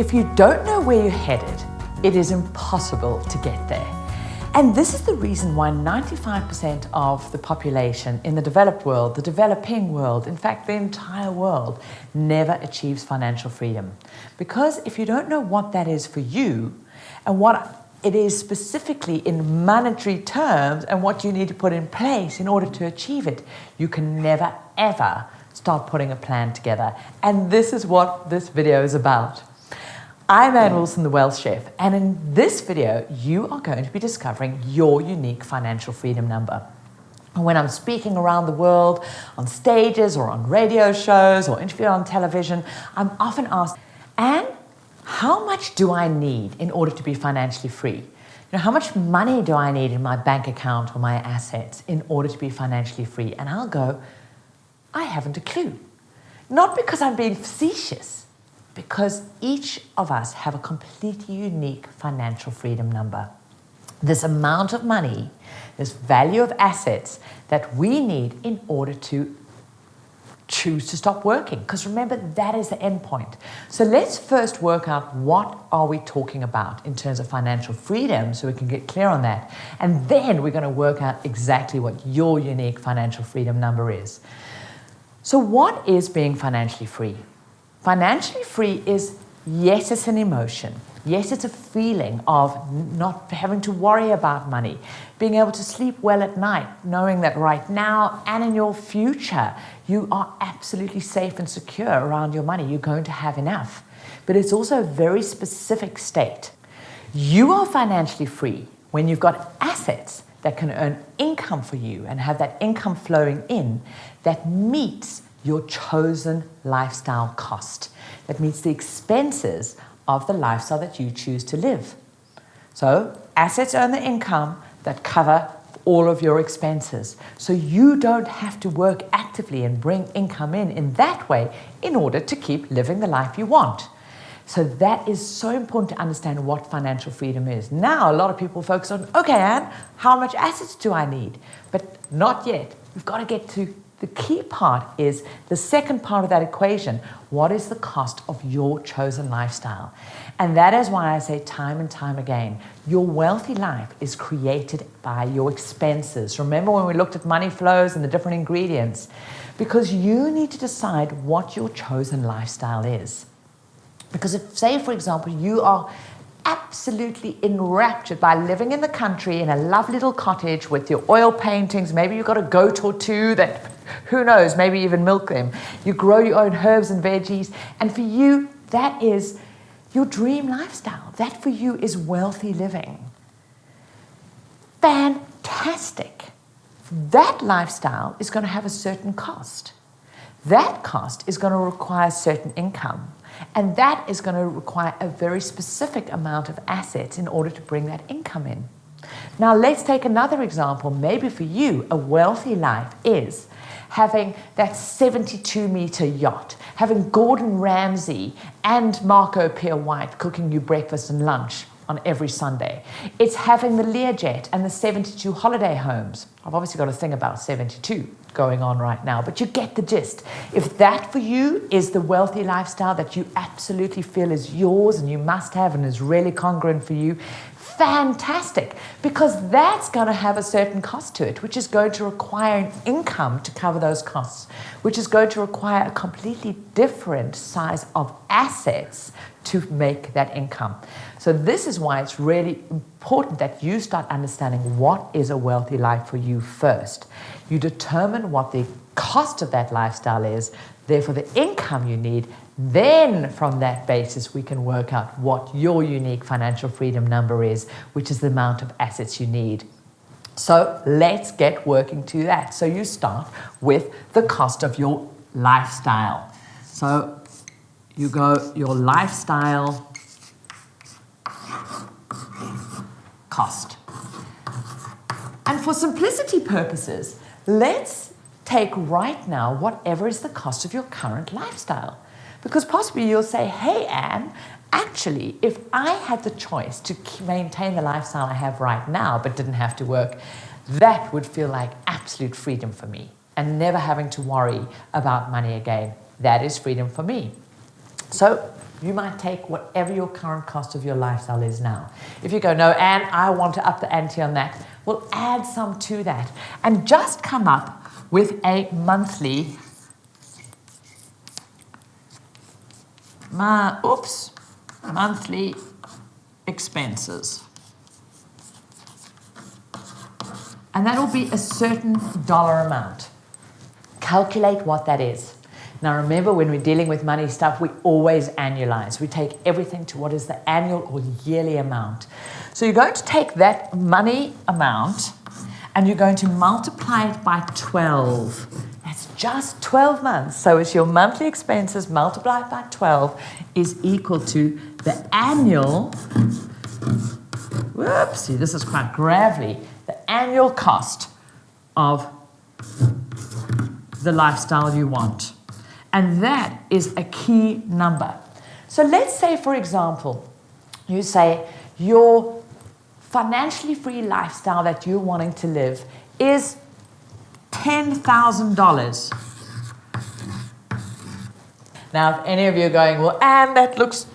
if you don't know where you're headed, it is impossible to get there. And this is the reason why 95% of the population in the developed world, the developing world, in fact, the entire world, never achieves financial freedom. Because if you don't know what that is for you and what it is specifically in monetary terms and what you need to put in place in order to achieve it, you can never, ever start putting a plan together. And this is what this video is about. I'm Anne Wilson, the Wealth Chef, and in this video, you are going to be discovering your unique financial freedom number. And when I'm speaking around the world, on stages or on radio shows or interviewed on television, I'm often asked, Anne, how much do I need in order to be financially free? You know, how much money do I need in my bank account or my assets in order to be financially free? And I'll go, I haven't a clue. Not because I'm being facetious, because each of us have a completely unique financial freedom number. This amount of money, this value of assets that we need in order to choose to stop working. Because remember, that is the end point. So let's first work out what are we talking about in terms of financial freedom so we can get clear on that. And then we're going to work out exactly what your unique financial freedom number is. So what is being financially free? Financially free is, yes, it's an emotion. Yes, it's a feeling of not having to worry about money, being able to sleep well at night, knowing that right now and in your future, you are absolutely safe and secure around your money. You're going to have enough. But it's also a very specific state. You are financially free when you've got assets that can earn income for you and have that income flowing in that meets your chosen lifestyle cost, that meets the expenses of the lifestyle that you choose to live. So assets earn the income that cover all of your expenses. So you don't have to work actively and bring income in that way in order to keep living the life you want. So that is so important to understand what financial freedom is. Now, a lot of people focus on, okay, Anne, how much assets do I need? But not yet. We've got to get to the key part is the second part of that equation. What is the cost of your chosen lifestyle? And that is why I say time and time again, your wealthy life is created by your expenses. Remember when we looked at money flows and the different ingredients? Because you need to decide what your chosen lifestyle is. Because if, say, for example, you are absolutely enraptured by living in the country in a lovely little cottage with your oil paintings, maybe you've got a goat or two that, who knows, maybe even milk them. You grow your own herbs and veggies, and for you, that is your dream lifestyle. That for you is wealthy living. Fantastic. That lifestyle is going to have a certain cost. That cost is going to require certain income. And that is going to require a very specific amount of assets in order to bring that income in. Now, let's take another example. Maybe for you, a wealthy life is having that 72-meter yacht, having Gordon Ramsay and Marco Pierre White cooking you breakfast and lunch on every Sunday. It's having the Learjet and the 72 holiday homes. I've obviously got a thing about 72 going on right now, but you get the gist. If that for you is the wealthy lifestyle that you absolutely feel is yours and you must have and is really congruent for you, fantastic, because that's going to have a certain cost to it, which is going to require an income to cover those costs, which is going to require a completely different size of assets to make that income. So this is why it's really important that you start understanding what is a wealthy life for you first. You determine what the cost of that lifestyle is, therefore the income you need. Then from that basis, we can work out what your unique financial freedom number is, which is the amount of assets you need. So let's get working to that. So you start with the cost of your lifestyle. So you go your lifestyle cost. And for simplicity purposes, let's take right now whatever is the cost of your current lifestyle. Because possibly you'll say, hey, Anne, actually, if I had the choice to maintain the lifestyle I have right now but didn't have to work, that would feel like absolute freedom for me and never having to worry about money again. That is freedom for me. So You might take whatever your current cost of your lifestyle is now. If you go, no, Anne, I want to up the ante on that, we'll add some to that and just come up with a monthly expenses. And that will be a certain dollar amount. Calculate what that is. Now remember, when we're dealing with money stuff, we always annualize. We take everything to what is the annual or yearly amount. So you're going to take that money amount and you're going to multiply it by 12. That's just 12 months. So it's your monthly expenses multiplied by 12 is equal to the annual, whoopsie, this is quite gravelly, the annual cost of the lifestyle you want. And that is a key number. So let's say, for example, you say your financially free lifestyle that you're wanting to live is $10,000. Now, if any of you are going, well, Anne, that looks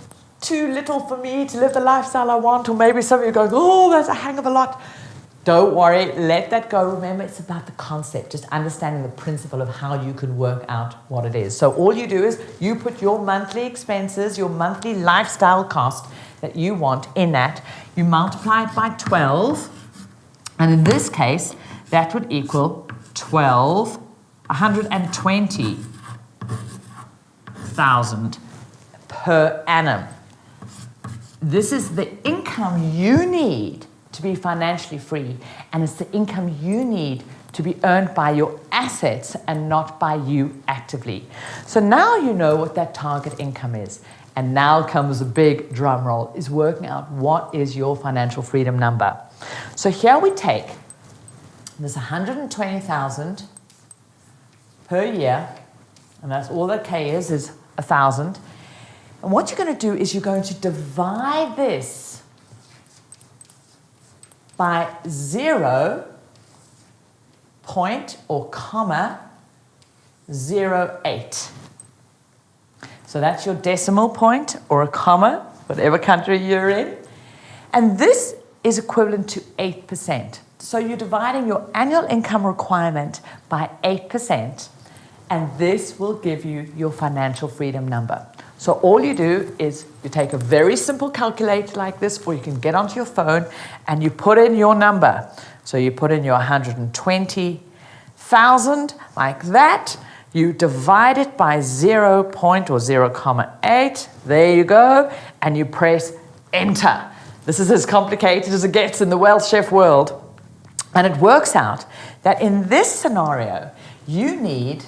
too little for me to live the lifestyle I want, or maybe some of you are going, oh, that's a hang of a lot. Don't worry, let that go. Remember, it's about the concept, just understanding the principle of how you can work out what it is. So all you do is you put your monthly expenses, your monthly lifestyle cost that you want in that, you multiply it by 12, and in this case, that would equal 120,000 per annum. This is the income you need to be financially free, and it's the income you need to be earned by your assets and not by you actively. So now you know what that target income is, and now comes a big drum roll, is working out what is your financial freedom number. So here we take this 120,000 per year, and that's all that K is 1,000. And what you're going to do is you're going to divide this by 0 point or comma 0.8. So that's your decimal point or a comma, whatever country you're in. And this is equivalent to 8%. So you're dividing your annual income requirement by 8%, and this will give you your financial freedom number. So all you do is you take a very simple calculator like this, or you can get onto your phone and you put in your number. So you put in your 120,000 like that. You divide it by 0 point or 0.8. There you go. And you press enter. This is as complicated as it gets in the wealth chef world. And it works out that in this scenario, you need,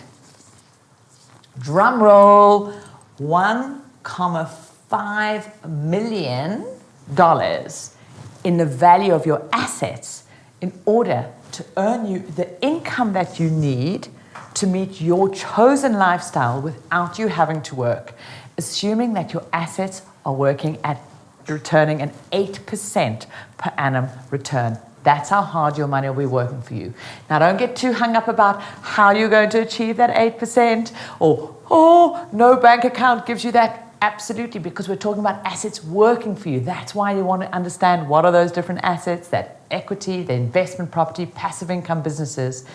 drum roll, $1.5 million in the value of your assets in order to earn you the income that you need to meet your chosen lifestyle without you having to work, assuming that your assets are working at returning an 8% per annum return. That's how hard your money will be working for you. Now, don't get too hung up about how you're going to achieve that 8% or, oh, no bank account gives you that. Absolutely, because we're talking about assets working for you. That's why you want to understand what are those different assets, that equity, the investment property, passive income businesses.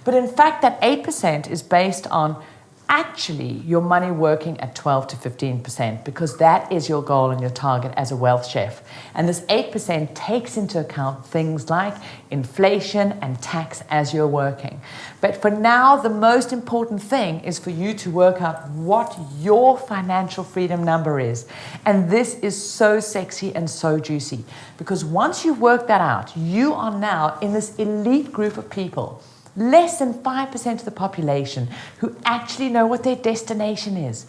But in fact, that 8% is based on actually your money working at 12 to 15%, because that is your goal and your target as a wealth chef. And this 8% takes into account things like inflation and tax as you're working. But for now, the most important thing is for you to work out what your financial freedom number is. And this is so sexy and so juicy, because once you work that out, you are now in this elite group of people, less than 5% of the population, who actually know what their destination is.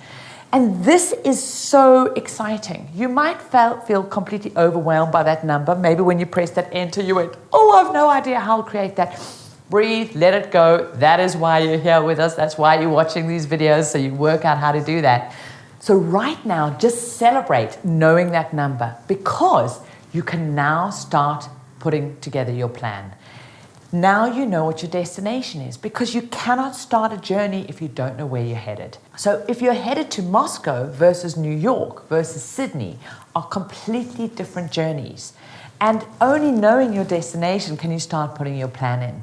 And this is so exciting. You might feel completely overwhelmed by that number. Maybe when you press that enter, you went, oh, I have no idea how to create that. Breathe, let it go. That is why you're here with us. That's why you're watching these videos, so you work out how to do that. So right now, just celebrate knowing that number, because you can now start putting together your plan. Now you know what your destination is, because you cannot start a journey if you don't know where you're headed. So if you're headed to Moscow versus New York versus Sydney are completely different journeys. And only knowing your destination can you start putting your plan in.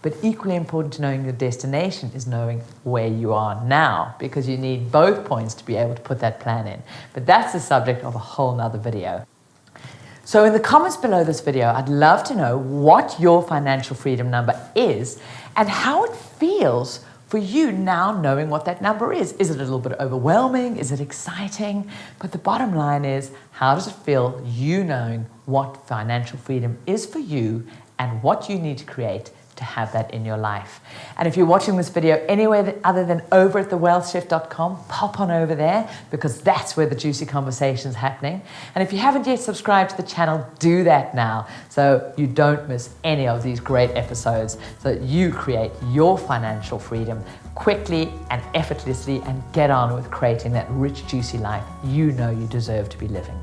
But equally important to knowing your destination is knowing where you are now, because you need both points to be able to put that plan in. But that's the subject of a whole nother video. So in the comments below this video, I'd love to know what your financial freedom number is and how it feels for you now knowing what that number is. Is it a little bit overwhelming? Is it exciting? But the bottom line is, how does it feel you knowing what financial freedom is for you and what you need to create to have that in your life? And if you're watching this video anywhere other than over at thewealthshift.com, pop on over there, because that's where the juicy conversation is happening. And if you haven't yet subscribed to the channel, do that now so you don't miss any of these great episodes, so that you create your financial freedom quickly and effortlessly and get on with creating that rich, juicy life you know you deserve to be living.